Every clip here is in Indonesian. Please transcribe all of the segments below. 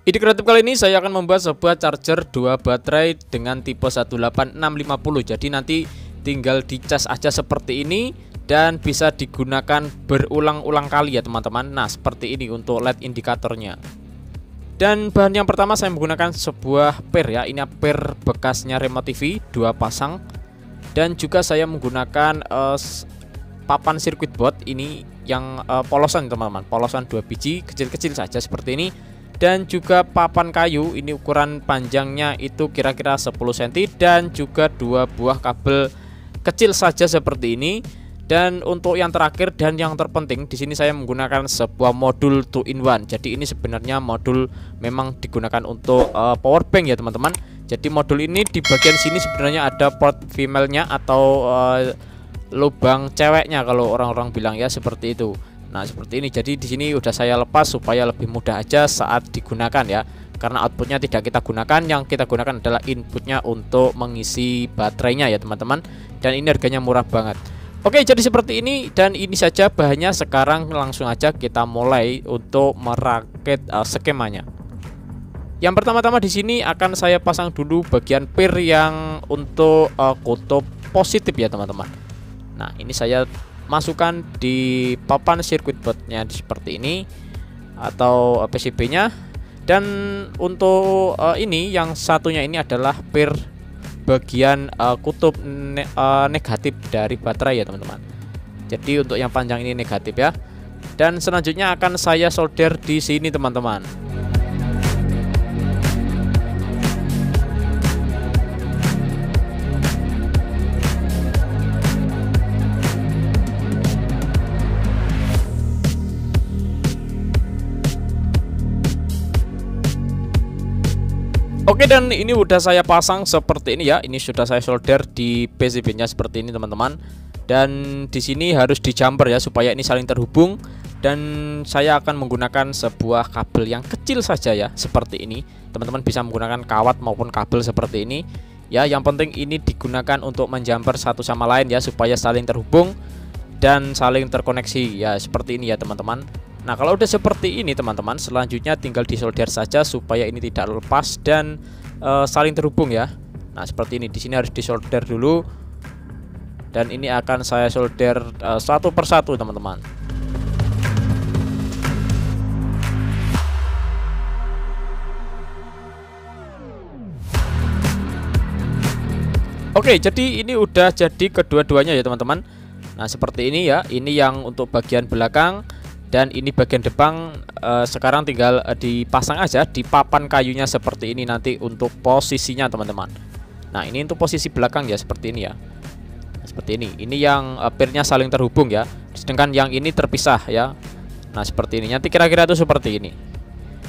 Ide kreatif kali ini saya akan membuat sebuah charger 2 baterai dengan tipe 18650. Jadi nanti tinggal dicas aja seperti ini dan bisa digunakan berulang-ulang kali ya teman-teman. Nah seperti ini untuk LED indikatornya. Dan bahan yang pertama saya menggunakan sebuah pair ya. Ini pair bekasnya remote TV 2 pasang. Dan juga saya menggunakan papan sirkuit board ini yang polosan teman-teman. Polosan 2 biji kecil-kecil saja seperti ini. Dan juga papan kayu, ini ukuran panjangnya itu kira-kira 10 cm dan juga 2 buah kabel kecil saja seperti ini. Dan untuk yang terakhir dan yang terpenting, di sini saya menggunakan sebuah modul 2-in-1. Jadi ini sebenarnya modul memang digunakan untuk power bank ya teman-teman. Jadi modul ini di bagian sini sebenarnya ada port female-nya atau lubang ceweknya kalau orang-orang bilang ya, seperti itu. Nah seperti ini. Jadi di sini udah saya lepas supaya lebih mudah aja saat digunakan ya. Karena outputnya tidak kita gunakan, yang kita gunakan adalah inputnya untuk mengisi baterainya ya teman-teman. Dan ini harganya murah banget. Oke, jadi seperti ini dan ini saja bahannya. Sekarang langsung aja kita mulai untuk merakit skemanya. Yang pertama-tama di sini akan saya pasang dulu bagian pair yang untuk kutub positif ya teman-teman. Nah ini saya masukkan di papan sirkuit boardnya seperti ini atau PCB-nya. Dan untuk ini yang satunya ini adalah pair bagian kutub negatif dari baterai ya teman-teman. Jadi untuk yang panjang ini negatif ya. Dan selanjutnya akan saya solder di sini teman-teman. Oke, dan ini udah saya pasang seperti ini ya. Ini sudah saya solder di PCB-nya seperti ini teman-teman. Dan di sini harus di jumper ya supaya ini saling terhubung. Dan saya akan menggunakan sebuah kabel yang kecil saja ya, seperti ini. Teman-teman bisa menggunakan kawat maupun kabel seperti ini. Ya, yang penting ini digunakan untuk menjumper satu sama lain ya supaya saling terhubung dan saling terkoneksi ya, seperti ini ya teman-teman. Nah kalau udah seperti ini teman-teman, selanjutnya tinggal disolder saja supaya ini tidak lepas dan saling terhubung ya. Nah seperti ini, di sini harus disolder dulu. Dan ini akan saya solder satu persatu teman-teman. Oke, jadi ini udah jadi kedua-duanya ya teman-teman. Nah seperti ini ya, ini yang untuk bagian belakang. Dan ini bagian depan sekarang tinggal dipasang aja di papan kayunya seperti ini nanti untuk posisinya teman-teman. Nah ini untuk posisi belakang ya, seperti ini ya. Seperti ini. Ini yang pairnya saling terhubung ya. Sedangkan yang ini terpisah ya. Nah seperti ini. Nanti kira-kira itu seperti ini.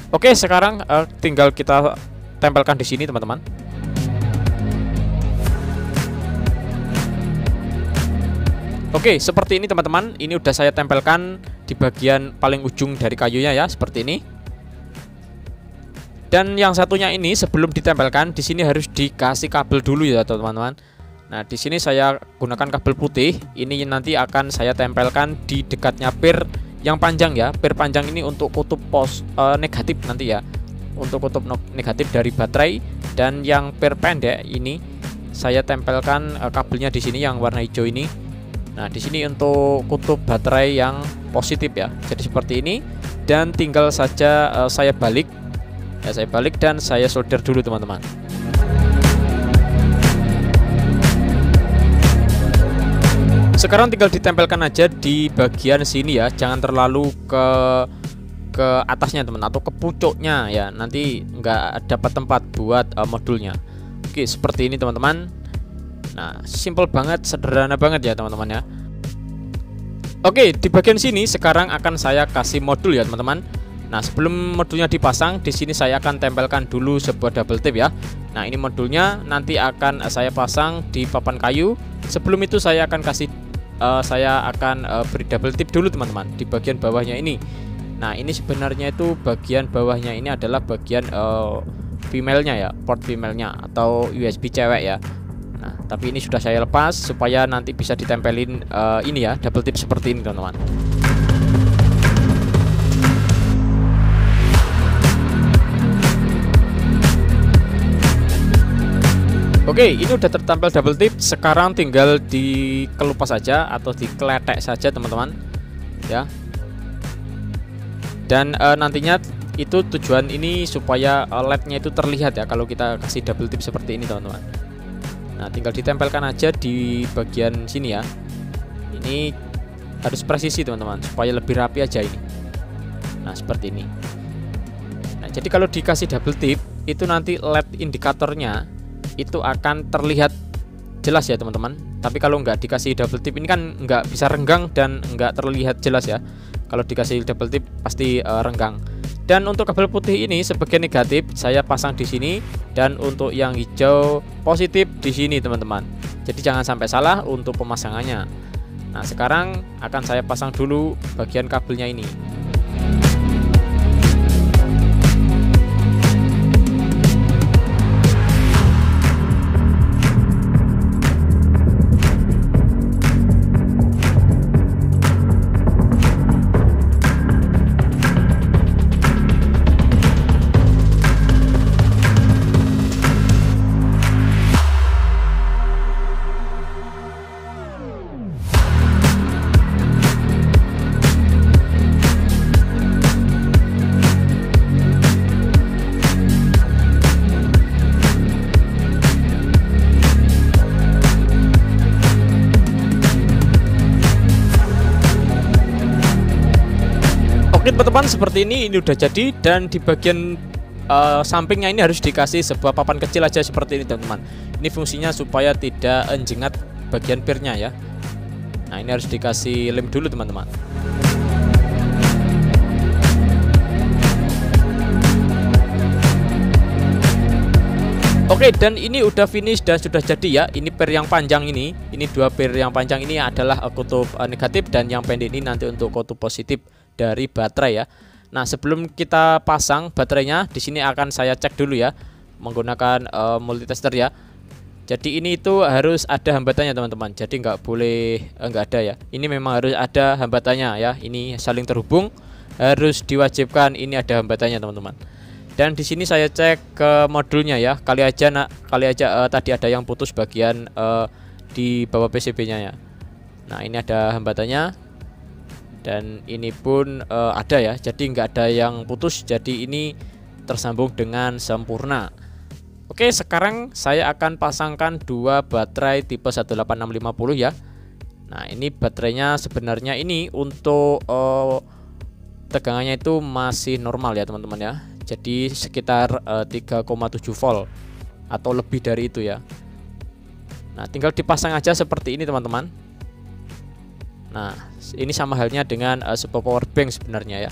Oke, sekarang tinggal kita tempelkan di sini teman-teman. Oke, seperti ini teman-teman. Ini udah saya tempelkan di bagian paling ujung dari kayunya ya, seperti ini. Dan yang satunya ini sebelum ditempelkan di sini harus dikasih kabel dulu ya teman-teman. Nah, di sini saya gunakan kabel putih. Ini nanti akan saya tempelkan di dekatnya pair yang panjang ya. Pair panjang ini untuk kutub negatif nanti ya. Untuk kutub negatif dari baterai. Dan yang pair pendek ini saya tempelkan kabelnya di sini yang warna hijau ini. Nah, di sini untuk kutub baterai yang positif ya. Jadi seperti ini dan tinggal saja saya balik. Ya, saya balik dan saya solder dulu teman-teman. Sekarang tinggal ditempelkan aja di bagian sini ya. Jangan terlalu ke atasnya teman atau ke pucuknya ya. Nanti nggak dapat tempat buat modulnya. Oke, seperti ini teman-teman. Nah, simple banget, sederhana banget ya teman-teman ya. Oke, di bagian sini sekarang akan saya kasih modul ya teman-teman. Nah, sebelum modulnya dipasang, di sini saya akan tempelkan dulu sebuah double tape ya. Nah, ini modulnya nanti akan saya pasang di papan kayu. Sebelum itu saya akan beri double tape dulu teman-teman di bagian bawahnya ini. Nah, ini sebenarnya itu bagian bawahnya ini adalah bagian female-nya ya, port female-nya atau USB cewek ya. Nah, tapi ini sudah saya lepas supaya nanti bisa ditempelin ini ya, double tip seperti ini teman-teman. Oke, ini udah tertampil double tip. Sekarang tinggal dikelupas saja atau dikeletek saja teman-teman ya. Dan nantinya itu tujuan ini supaya LED-nya itu terlihat ya kalau kita kasih double tip seperti ini teman-teman. Nah, tinggal ditempelkan aja di bagian sini ya. Ini harus presisi teman-teman supaya lebih rapi aja ini. Nah, seperti ini. Nah, jadi kalau dikasih double tip itu nanti LED indikatornya itu akan terlihat jelas ya teman-teman. Tapi kalau nggak dikasih double tip ini kan nggak bisa renggang dan nggak terlihat jelas ya. Kalau dikasih double tip pasti renggang. Dan untuk kabel putih ini sebagai negatif saya pasang di sini, dan untuk yang hijau positif di sini teman-teman. Jadi jangan sampai salah untuk pemasangannya. Nah, sekarang akan saya pasang dulu bagian kabelnya ini. Oke teman-teman, seperti ini udah jadi, dan di bagian sampingnya ini harus dikasih sebuah papan kecil aja seperti ini teman-teman. Ini fungsinya supaya tidak jengat bagian pirnya ya. Nah, ini harus dikasih lem dulu teman-teman. Oke, dan ini udah finish dan sudah jadi ya. Ini pir yang panjang ini dua pir yang panjang ini adalah kutub negatif, dan yang pendek ini nanti untuk kutub positif dari baterai ya. Nah, sebelum kita pasang baterainya, di sini akan saya cek dulu ya menggunakan multitester ya. Jadi ini itu harus ada hambatannya teman-teman. Jadi nggak boleh nggak ada ya. Ini memang harus ada hambatannya ya. Ini saling terhubung, harus diwajibkan ini ada hambatannya teman-teman. Dan di sini saya cek ke modulnya ya. Kali aja tadi ada yang putus bagian di bawah PCB-nya ya. Nah, ini ada hambatannya, dan ini pun ada ya. Jadi nggak ada yang putus. Jadi ini tersambung dengan sempurna. Oke, sekarang saya akan pasangkan dua baterai tipe 18650 ya. Nah, ini baterainya sebenarnya ini untuk tegangannya itu masih normal ya teman-teman ya. Jadi sekitar 3,7 volt atau lebih dari itu ya. Nah, tinggal dipasang aja seperti ini teman-teman. Nah, ini sama halnya dengan sebuah power bank sebenarnya ya.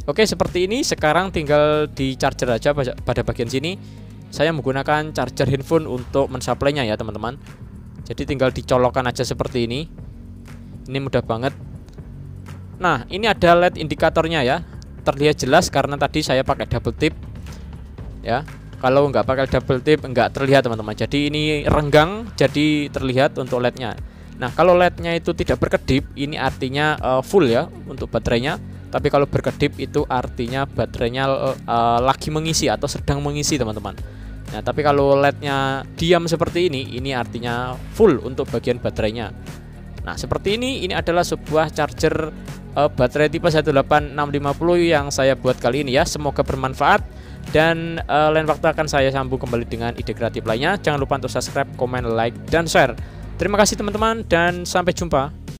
Oke, seperti ini. Sekarang tinggal di charger aja pada bagian sini. Saya menggunakan charger handphone untuk mensuplainya ya teman-teman. Jadi tinggal dicolokkan aja seperti ini. Ini mudah banget. Nah, ini ada LED indikatornya ya. Terlihat jelas karena tadi saya pakai double tip ya. Kalau nggak pakai double tip nggak terlihat teman-teman. Jadi ini renggang, jadi terlihat untuk LED-nya. Nah, kalau LED-nya itu tidak berkedip, ini artinya full ya untuk baterainya. Tapi kalau berkedip itu artinya baterainya lagi mengisi atau sedang mengisi teman-teman. Nah, tapi kalau LED-nya diam seperti ini artinya full untuk bagian baterainya. Nah, seperti ini adalah sebuah charger baterai tipe 18650 yang saya buat kali ini ya. Semoga bermanfaat, dan lain waktu akan saya sambung kembali dengan ide kreatif lainnya. Jangan lupa untuk subscribe, komen, like, dan share. Terima kasih teman-teman, dan sampai jumpa.